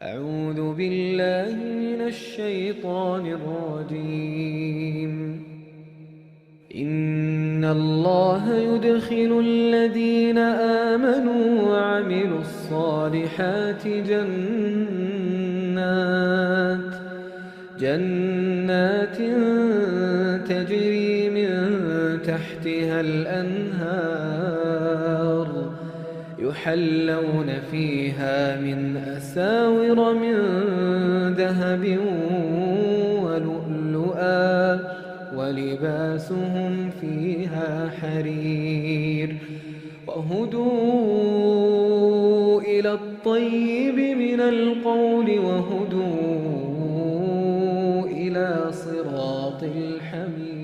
أعوذ بالله من الشيطان الرجيم. إن الله يدخل الذين آمنوا وعملوا الصالحات جنات تجري من تحتها الأنهار يحلون فيها من أساور من ذهب ولؤلؤا ولباسهم فيها حرير وهدوا إلى الطيب من القول وهدوا إلى صراط الحميد.